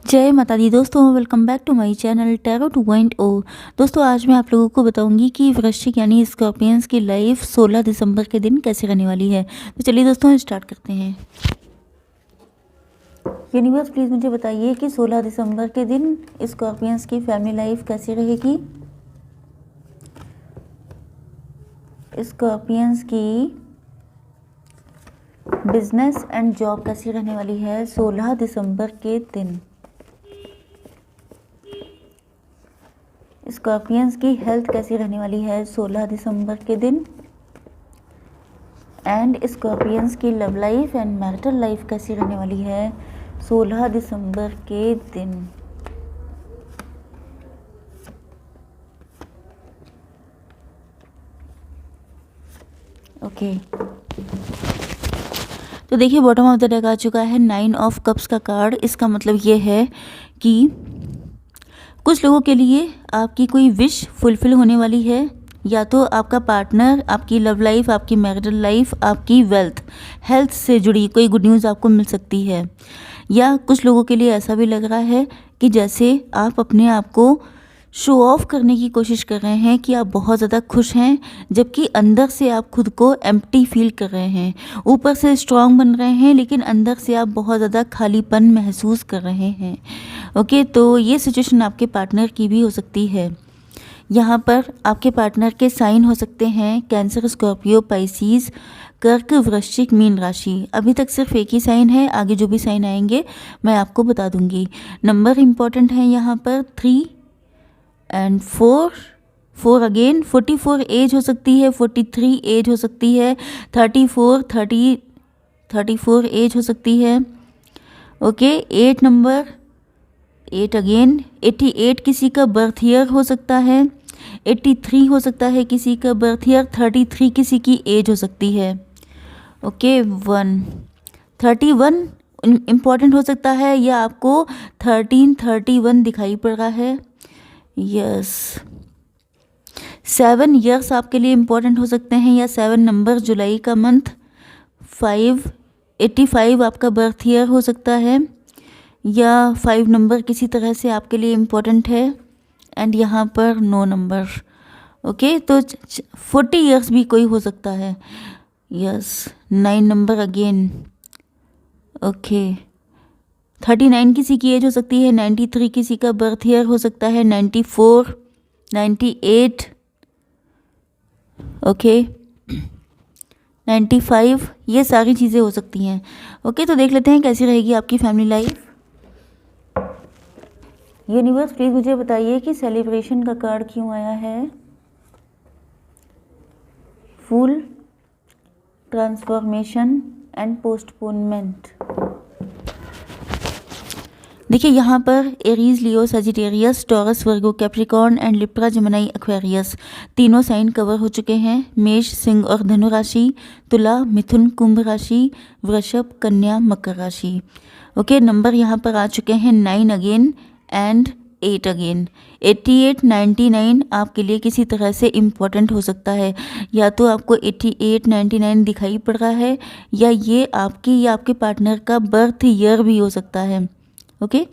जय माता दी दोस्तों, welcome back to my channel tarot 2.0। दोस्तों आज मैं आप लोगों को बताऊंगी कि वृश्चिक यानी स्कॉर्पियंस की लाइफ 16 दिसंबर के दिन कैसे रहने वाली है। तो चलिए दोस्तों स्टार्ट करते हैं। यूनिवर्स प्लीज़ मुझे बताइए कि 16 दिसंबर के दिन स्कॉर्पियंस की फैमिली लाइफ कैसी रहेगी। स्कॉर्पियंस की बिजनेस एंड जॉब कैसी रहने वाली है 16 दिसंबर के दिन। स्कॉर्पियंस की हेल्थ कैसी रहने वाली है 16 दिसंबर के दिन। एंड स्कॉर्पियंस की love life and marital life कैसी रहने वाली है 16 दिसंबर के दिन। ओके तो देखिए बॉटम ऑफ द डेक आ चुका है 9 ऑफ कप्स का कार्ड। इसका मतलब ये है कि कुछ लोगों के लिए आपकी कोई विश फुलफिल होने वाली है, या तो आपका पार्टनर, आपकी लव लाइफ, आपकी मैरिटल लाइफ, आपकी वेल्थ, हेल्थ से जुड़ी कोई गुड न्यूज़ आपको मिल सकती है। या कुछ लोगों के लिए ऐसा भी लग रहा है कि जैसे आप अपने आप को शो ऑफ करने की कोशिश कर रहे हैं कि आप बहुत ज़्यादा खुश हैं, जबकि अंदर से आप खुद को एम्प्टी फील कर रहे हैं। ऊपर से स्ट्रांग बन रहे हैं लेकिन अंदर से आप बहुत ज़्यादा खालीपन महसूस कर रहे हैं। ओके तो ये सिचुएशन आपके पार्टनर की भी हो सकती है। यहाँ पर आपके पार्टनर के साइन हो सकते हैं कैंसर, स्कॉर्पियो, पाइसिस, कर्क, वृश्चिक, मीन राशि। अभी तक सिर्फ एक ही साइन है, आगे जो भी साइन आएंगे मैं आपको बता दूंगी। नंबर इम्पॉर्टेंट है यहाँ पर 3 एंड 4 अगेन। 44 एज हो सकती है, 43 एज हो सकती है, 34 एज हो सकती है। Okay 8 number, 8 again. 88 किसी का बर्थ ईयर हो सकता है, 83 हो सकता है किसी का बर्थ ईयर, 33 किसी की एज हो सकती है। ओके 31 इम्पॉर्टेंट हो सकता है, या आपको 1331 दिखाई पड़ रहा है। यस 7 ईयर्स आपके लिए इम्पॉर्टेंट हो सकते हैं, या 7 नंबर जुलाई का मंथ। 85 आपका बर्थ ईयर हो सकता है, या 5 नंबर किसी तरह से आपके लिए इम्पोर्टेंट है। एंड यहाँ पर 9 नंबर। ओके तो 40 ईयर्स भी कोई हो सकता है। Yes 9 number again. ओके 39 किसी की एज हो सकती है, 93 किसी का बर्थ ईयर हो सकता है, 94, 98, ओके 95, ये सारी चीज़ें हो सकती हैं। ओके तो देख लेते हैं कैसी रहेगी आपकी फैमिली लाइफ। यूनिवर्स प्लीज़ मुझे बताइए कि सेलिब्रेशन का कार्ड क्यों आया है। फूल, ट्रांसफॉर्मेशन एंड पोस्टपोनमेंट। देखिए यहाँ पर Aries, Leo, Sagittarius, taurus, Virgo, Capricorn and Libra, Gemini, Aquarius तीनों साइन कवर हो चुके हैं। मेष, सिंह और धनु राशि, तुला, मिथुन, कुंभ राशि, वृषभ, कन्या, मकर राशि। ओके नंबर यहाँ पर आ चुके हैं 9 अगेन एंड 8 अगेन। 88, 99 आपके लिए किसी तरह से इम्पोर्टेंट हो सकता है, या तो आपको 88, 99 दिखाई पड़ रहा है, या ये आपकी या आपके पार्टनर का बर्थ ईयर भी हो सकता है। ओके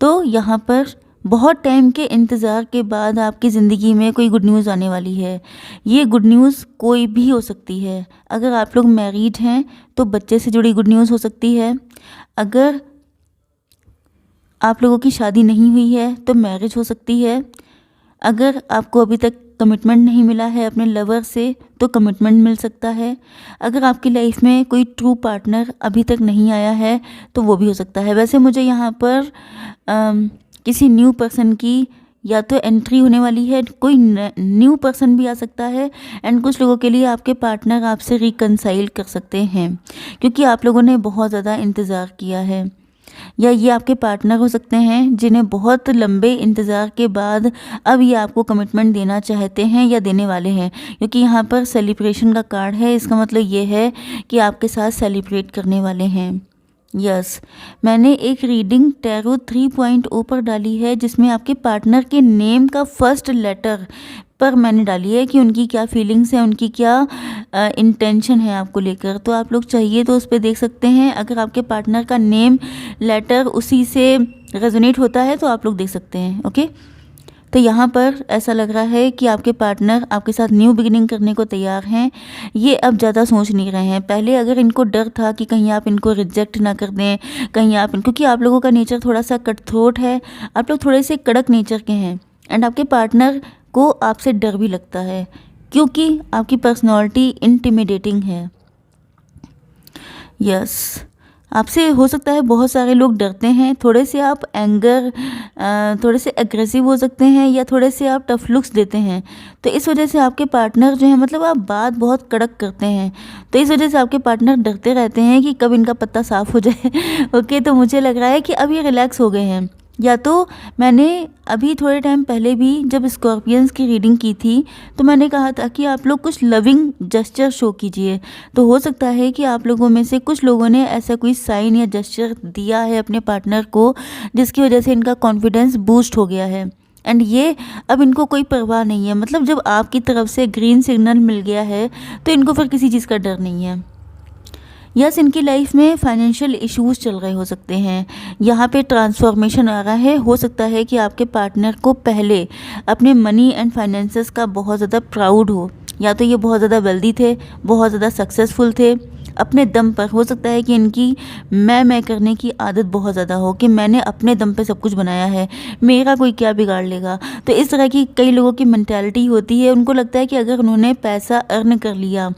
तो यहाँ पर बहुत टाइम के इंतज़ार के बाद आपकी ज़िंदगी में कोई गुड न्यूज़ आने वाली है। ये गुड न्यूज़ कोई भी हो सकती है। अगर आप लोग मैरिड हैं तो बच्चे से जुड़ी गुड न्यूज़ हो सकती है। अगर आप लोगों की शादी नहीं हुई है तो मैरिज हो सकती है। अगर आपको अभी तक कमिटमेंट नहीं मिला है अपने लवर से तो कमिटमेंट मिल सकता है। अगर आपकी लाइफ में कोई ट्रू पार्टनर अभी तक नहीं आया है तो वो भी हो सकता है। वैसे मुझे यहाँ पर किसी न्यू पर्सन की या तो एंट्री होने वाली है, कोई न्यू पर्सन भी आ सकता है। एंड कुछ लोगों के लिए आपके पार्टनर आपसे रिकनसाइल कर सकते हैं क्योंकि आप लोगों ने बहुत ज़्यादा इंतज़ार किया है। या ये आपके पार्टनर हो सकते हैं जिन्हें बहुत लंबे इंतज़ार के बाद अब ये आपको कमिटमेंट देना चाहते हैं या देने वाले हैं, क्योंकि यहाँ पर सेलिब्रेशन का कार्ड है। इसका मतलब ये है कि आपके साथ सेलिब्रेट करने वाले हैं। यस मैंने एक रीडिंग टैरो 3.0 पर डाली है जिसमें आपके पार्टनर के नेम का फर्स्ट लेटर पर मैंने डाली है कि उनकी क्या फीलिंग्स हैं, उनकी क्या इंटेंशन है आपको लेकर। तो आप लोग चाहिए तो उस पर देख सकते हैं। अगर आपके पार्टनर का नेम लेटर उसी से रेजोनेट होता है तो आप लोग देख सकते हैं। ओके, तो यहाँ पर ऐसा लग रहा है कि आपके पार्टनर आपके साथ न्यू बिगिनिंग करने को तैयार हैं। ये अब ज़्यादा सोच नहीं रहे हैं। पहले अगर इनको डर था कि कहीं आप इनको रिजेक्ट ना कर दें, कहीं आप क्योंकि आप लोगों का नेचर थोड़ा सा कट थ्रोट है, आप लोग थोड़े से कड़क नेचर के हैं। एंड आपके पार्टनर को आपसे डर भी लगता है क्योंकि आपकी पर्सनैलिटी इंटिमिडेटिंग है। यस, आपसे हो सकता है बहुत सारे लोग डरते हैं। थोड़े से आप थोड़े से एग्रेसिव हो सकते हैं या थोड़े से आप टफ लुक्स देते हैं। तो इस वजह से आपके पार्टनर जो है, मतलब आप बात बहुत कड़क करते हैं, तो इस वजह से आपके पार्टनर डरते रहते हैं कि कब इनका पत्ता साफ हो जाए। ओके, तो मुझे लग रहा है कि अब ये रिलैक्स हो गए हैं। या तो मैंने अभी थोड़े टाइम पहले भी जब स्कॉर्पियंस की रीडिंग की थी तो मैंने कहा था कि आप लोग कुछ लविंग जेस्चर शो कीजिए। तो हो सकता है कि आप लोगों में से कुछ लोगों ने ऐसा कोई साइन या जेस्चर दिया है अपने पार्टनर को जिसकी वजह से इनका कॉन्फिडेंस बूस्ट हो गया है। एंड ये अब इनको कोई परवाह नहीं है। मतलब जब आपकी तरफ से ग्रीन सिग्नल मिल गया है तो इनको फिर किसी चीज़ का डर नहीं है। यस, इनकी लाइफ में फाइनेंशियल इश्यूज चल रहे हो सकते हैं। यहाँ पे ट्रांसफॉर्मेशन आ रहा है। हो सकता है कि आपके पार्टनर को पहले अपने मनी एंड फाइनेंसेस का बहुत ज़्यादा प्राउड हो। या तो ये बहुत ज़्यादा वेल्दी थे, बहुत ज़्यादा सक्सेसफुल थे अपने दम पर। हो सकता है कि इनकी मैं करने की आदत बहुत ज़्यादा हो कि मैंने अपने दम पे सब कुछ बनाया है, मेरा कोई क्या बिगाड़ लेगा। तो इस तरह की कई लोगों की मेंटालिटी होती है। उनको लगता है कि अगर उन्होंने पैसा अर्न कर लिया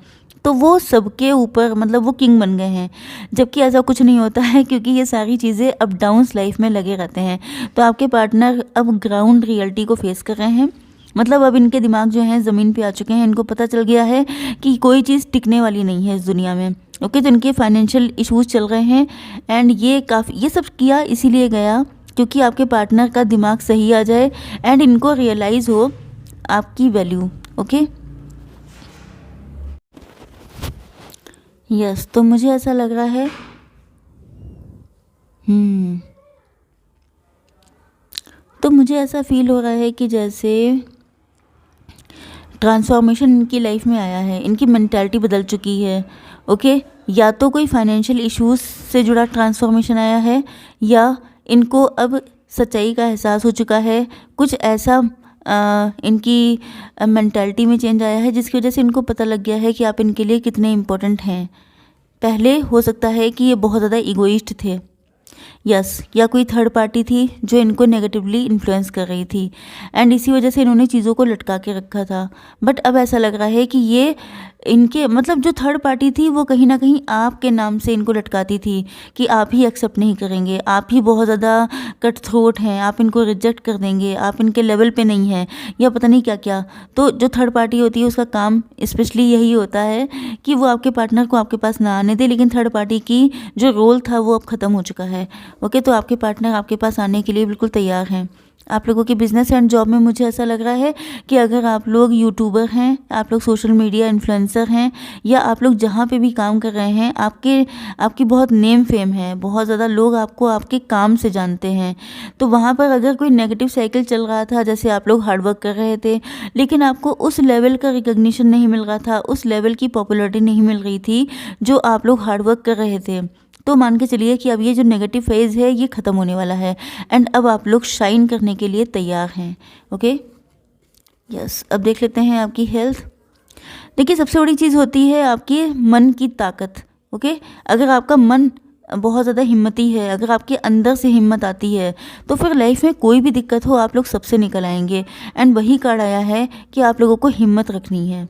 तो वो सबके ऊपर, मतलब वो किंग बन गए हैं। जबकि ऐसा कुछ नहीं होता है क्योंकि ये सारी चीज़ें अप डाउन्स लाइफ में लगे रहते हैं। तो आपके पार्टनर अब ग्राउंड रियलिटी को फेस कर रहे हैं। मतलब अब इनके दिमाग जो है ज़मीन पे आ चुके हैं। इनको पता चल गया है कि कोई चीज़ टिकने वाली नहीं है इस दुनिया में। ओके, तो इनके फाइनेंशियल इश्यूज चल रहे हैं। एंड ये सब किया इसीलिए गया क्योंकि आपके पार्टनर का दिमाग सही आ जाए एंड इनको रियलाइज़ हो आपकी वैल्यू। ओके, यस, तो मुझे ऐसा लग रहा है तो मुझे ऐसा फील हो रहा है कि जैसे ट्रांसफॉर्मेशन इनकी लाइफ में आया है। इनकी मेंटालिटी बदल चुकी है। ओके, या तो कोई फाइनेंशियल इश्यूज से जुड़ा ट्रांसफॉर्मेशन आया है या इनको अब सच्चाई का एहसास हो चुका है। कुछ ऐसा इनकी मेंटालिटी में चेंज आया है जिसकी वजह से इनको पता लग गया है कि आप इनके लिए कितने इम्पोर्टेंट हैं। पहले हो सकता है कि ये बहुत ज़्यादा इगोइस्ट थे। यस, या कोई थर्ड पार्टी थी जो इनको नेगेटिवली इन्फ्लुएंस कर रही थी एंड इसी वजह से इन्होंने चीज़ों को लटका के रखा था। बट अब ऐसा लग रहा है कि ये इनके, मतलब जो थर्ड पार्टी थी वो कहीं ना कहीं आपके नाम से इनको लटकाती थी कि आप ही एक्सेप्ट नहीं करेंगे, आप ही बहुत ज़्यादा कट थ्रोट हैं, आप इनको रिजेक्ट कर देंगे, आप इनके लेवल पे नहीं हैं, या पता नहीं क्या क्या। तो जो थर्ड पार्टी होती है उसका काम स्पेशली यही होता है कि वो आपके पार्टनर को आपके पास ना आने दे। लेकिन थर्ड पार्टी की जो रोल था वो अब ख़त्म हो चुका है। ओके, तो आपके पार्टनर आपके पास आने के लिए बिल्कुल तैयार हैं। आप लोगों के बिजनेस एंड जॉब में मुझे ऐसा लग रहा है कि अगर आप लोग यूट्यूबर हैं, आप लोग सोशल मीडिया इन्फ्लुएंसर हैं, या आप लोग जहाँ पे भी काम कर रहे हैं, आपकी बहुत नेम फेम है, बहुत ज़्यादा लोग आपको आपके काम से जानते हैं। तो वहाँ पर अगर कोई नेगेटिव साइकिल चल रहा था, जैसे आप लोग हार्डवर्क कर रहे थे लेकिन आपको उस लेवल का रिकग्निशन नहीं मिल रहा था, उस लेवल की पॉपुलैरिटी नहीं मिल रही थी जो आप लोग हार्डवर्क कर रहे थे, तो मान के चलिए कि अब ये जो नेगेटिव फेज़ है ये ख़त्म होने वाला है एंड अब आप लोग शाइन करने के लिए तैयार हैं। ओके, यस, अब देख लेते हैं आपकी हेल्थ। देखिए, सबसे बड़ी चीज़ होती है आपकी मन की ताकत। ओके, अगर आपका मन बहुत ज़्यादा हिम्मती है, अगर आपके अंदर से हिम्मत आती है तो फिर लाइफ में कोई भी दिक्कत हो आप लोग सबसे निकल आएंगे। एंड वही कार्ड आया है कि आप लोगों को हिम्मत रखनी है।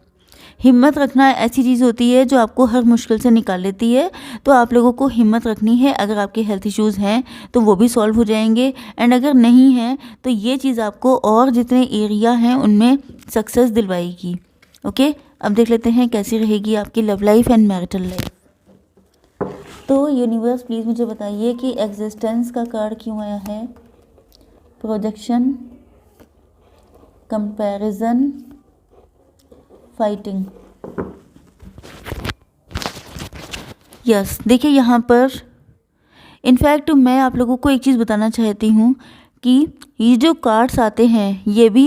हिम्मत रखना ऐसी चीज़ होती है जो आपको हर मुश्किल से निकाल लेती है। तो आप लोगों को हिम्मत रखनी है। अगर आपके हेल्थ इश्यूज़ हैं तो वो भी सॉल्व हो जाएंगे एंड अगर नहीं हैं तो ये चीज़ आपको और जितने एरिया हैं उनमें सक्सेस दिलवाएगी। ओके, अब देख लेते हैं कैसी रहेगी आपकी love life and marital life. तो यूनिवर्स प्लीज़ मुझे बताइए कि एग्जिस्टेंस का कार्ड क्यों आया है, प्रोजेक्शन, कंपैरिजन, फाइटिंग। यस, देखिए यहाँ पर इनफैक्ट मैं आप लोगों को एक चीज़ बताना चाहती हूँ कि ये जो कार्ड्स आते हैं ये भी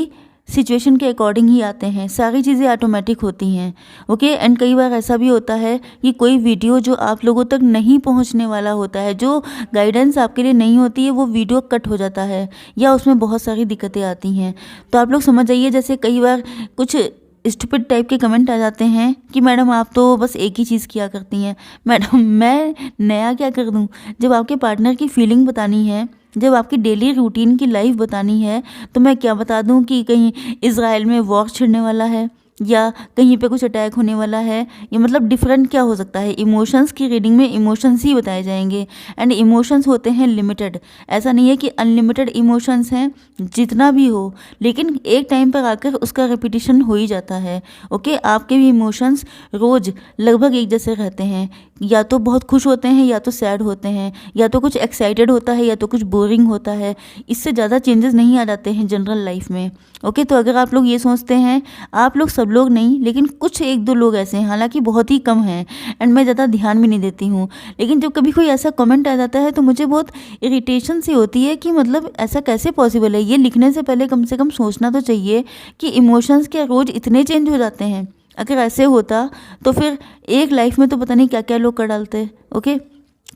सिचुएशन के अकॉर्डिंग ही आते हैं, सारी चीज़ें ऑटोमेटिक होती हैं। ओके, एंड कई बार ऐसा भी होता है कि कोई वीडियो जो आप लोगों तक नहीं पहुंचने वाला होता है, जो गाइडेंस आपके लिए नहीं होती है, वो वीडियो कट हो जाता है या उसमें बहुत सारी दिक्कतें आती हैं। तो आप लोग समझ जाइए, जैसे कई बार कुछ स्टूपिड टाइप के कमेंट आ जाते हैं कि मैडम आप तो बस एक ही चीज़ किया करती हैं। मैडम मैं नया क्या कर दूं? जब आपके पार्टनर की फीलिंग बतानी है, जब आपकी डेली रूटीन की लाइफ बतानी है, तो मैं क्या बता दूं कि कहीं इज़राइल में वॉर छिड़ने वाला है या कहीं पे कुछ अटैक होने वाला है, ये मतलब डिफरेंट क्या हो सकता है। इमोशंस की रीडिंग में इमोशंस ही बताए जाएंगे, एंड इमोशंस होते हैं लिमिटेड। ऐसा नहीं है कि अनलिमिटेड इमोशंस हैं, जितना भी हो, लेकिन एक टाइम पर आकर उसका रिपीटिशन हो ही जाता है। ओके, आपके भी इमोशंस रोज़ लगभग एक जैसे रहते हैं, या तो बहुत खुश होते हैं या तो सैड होते हैं, या तो कुछ एक्साइटेड होता है या तो कुछ बोरिंग होता है। इससे ज़्यादा चेंजेस नहीं आ जाते हैं जनरल लाइफ में। ओके, तो अगर आप लोग ये सोचते हैं, आप लोग सब लोग नहीं, लेकिन कुछ एक दो लोग ऐसे हैं, हालांकि बहुत ही कम हैं, एंड मैं ज़्यादा ध्यान भी नहीं देती हूँ, लेकिन जब कभी कोई ऐसा कमेंट आ जाता है तो मुझे बहुत इरिटेशन सी होती है कि मतलब ऐसा कैसे पॉसिबल है। ये लिखने से पहले कम से कम सोचना तो चाहिए कि इमोशंस क्या रोज़ इतने चेंज हो जाते हैं। अगर ऐसे होता तो फिर एक लाइफ में तो पता नहीं क्या क्या लोग कर डालते। ओके,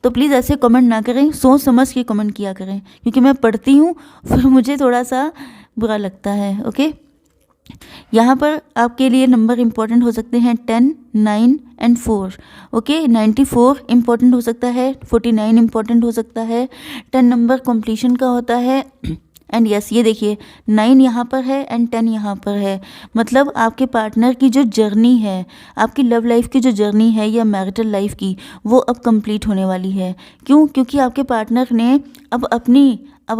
तो प्लीज़ ऐसे कमेंट ना करें, सोच समझ के कमेंट किया करें, क्योंकि मैं पढ़ती हूँ फिर मुझे थोड़ा सा बुरा लगता है। ओके, यहाँ पर आपके लिए नंबर इम्पॉर्टेंट हो सकते हैं 10, 9 एंड 4। ओके, 94 इम्पॉर्टेंट हो सकता है, 49 इम्पॉर्टेंट हो सकता है, 10 नंबर कंप्लीशन का होता है, एंड यस ये देखिए 9 यहाँ पर है एंड 10 यहाँ पर है। मतलब आपके पार्टनर की जो जर्नी है, आपकी लव लाइफ की जो जर्नी है या मैरिटल लाइफ की, वो अब कंप्लीट होने वाली है। क्यों? क्योंकि आपके पार्टनर ने अब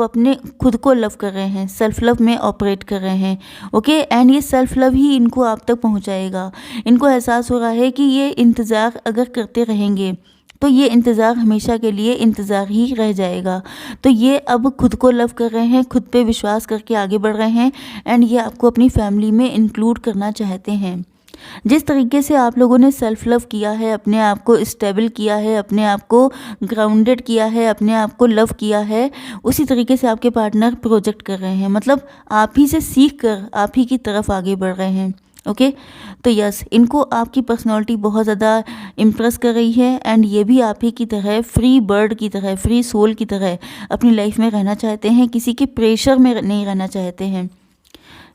अपने खुद को लव कर रहे हैं, सेल्फ लव में ऑपरेट कर रहे हैं। ओके, एंड ये सेल्फ लव ही इनको आप तक पहुंचाएगा। इनको एहसास हो रहा है कि ये इंतज़ार अगर करते रहेंगे तो ये इंतज़ार हमेशा के लिए इंतज़ार ही रह जाएगा। तो ये अब खुद को लव कर रहे हैं, खुद पे विश्वास करके आगे बढ़ रहे हैं, एंड ये आपको अपनी फैमिली में इंक्लूड करना चाहते हैं। जिस तरीके से आप लोगों ने सेल्फ लव किया है, अपने आप को स्टेबल किया है, अपने आप को ग्राउंडेड किया है, अपने आप को लव किया है, उसी तरीके से आपके पार्टनर प्रोजेक्ट कर रहे हैं। मतलब आप ही से सीख कर आप ही की तरफ आगे बढ़ रहे हैं। ओके, तो यस, इनको आपकी पर्सनालिटी बहुत ज़्यादा इम्प्रेस कर रही है, एंड ये भी आप ही की तरह फ्री बर्ड की तरह, फ्री सोल की तरह अपनी लाइफ में रहना चाहते हैं, किसी के प्रेशर में नहीं रहना चाहते हैं।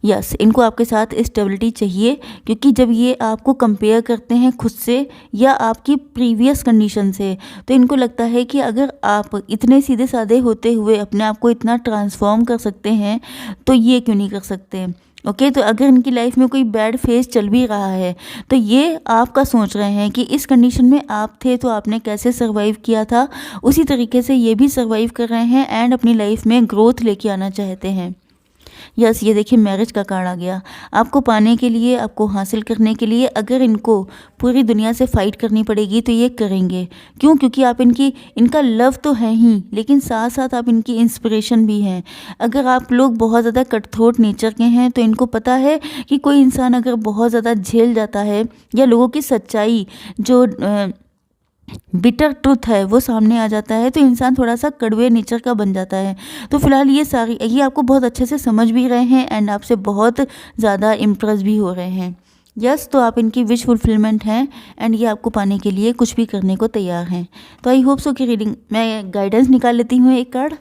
यस, इनको आपके साथ स्टेबिलिटी चाहिए, क्योंकि जब ये आपको कंपेयर करते हैं खुद से या आपकी प्रीवियस कंडीशन से, तो इनको लगता है कि अगर आप इतने सीधे साधे होते हुए अपने आप को इतना ट्रांसफॉर्म कर सकते हैं, तो ये क्यों नहीं कर सकते। ओके, तो अगर इनकी लाइफ में कोई बैड फेज चल भी रहा है, तो ये आपका सोच रहे हैं कि इस कंडीशन में आप थे तो आपने कैसे सर्वाइव किया था, उसी तरीके से ये भी सर्वाइव कर रहे हैं एंड अपनी लाइफ में ग्रोथ लेके आना चाहते हैं। यस, ये देखिए मैरिज का कार्ड आ गया। आपको पाने के लिए, आपको हासिल करने के लिए अगर इनको पूरी दुनिया से फाइट करनी पड़ेगी तो ये करेंगे। क्यों? क्योंकि आप इनका लव तो है ही, लेकिन साथ साथ आप इनकी इंस्पिरेशन भी हैं। अगर आप लोग बहुत ज़्यादा कटथ्रोट नेचर के हैं तो इनको पता है कि कोई इंसान अगर बहुत ज़्यादा झेल जाता है या लोगों की सच्चाई जो बिटर ट्रुथ है वो सामने आ जाता है, तो इंसान थोड़ा सा कड़वे नेचर का बन जाता है। तो फिलहाल ये आपको बहुत अच्छे से समझ भी रहे हैं एंड आपसे बहुत ज़्यादा इम्प्रेस भी हो रहे हैं। यस, तो आप इनकी विश फुलफिलमेंट हैं एंड ये आपको पाने के लिए कुछ भी करने को तैयार हैं। तो आई होप सो कि रीडिंग मैं गाइडेंस निकाल लेती हूँ एक card.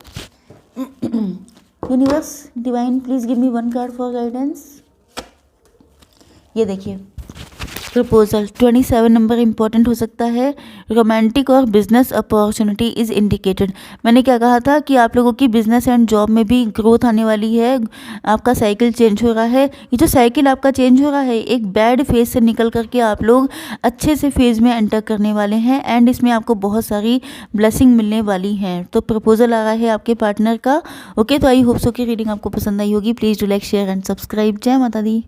Universe divine please give me 1 card for guidance. ये देखिए प्रपोजल 27 नंबर इम्पॉर्टेंट हो सकता है। रोमांटिक और बिजनेस अपॉर्चुनिटी इज़ इंडिकेटेड। मैंने क्या कहा था कि आप लोगों की बिजनेस एंड जॉब में भी ग्रोथ आने वाली है। आपका साइकिल चेंज हो रहा है। ये जो साइकिल आपका चेंज हो रहा है, एक बैड फेज से निकल करके आप लोग अच्छे से फेज में एंटर करने वाले हैं एंड इसमें आपको बहुत सारी ब्लेसिंग मिलने वाली हैं। तो प्रपोजल आ रहा है आपके पार्टनर का। ओके, तो आई होप सो की रीडिंग आपको पसंद आई होगी। Please do like, share and subscribe. जय माता दी।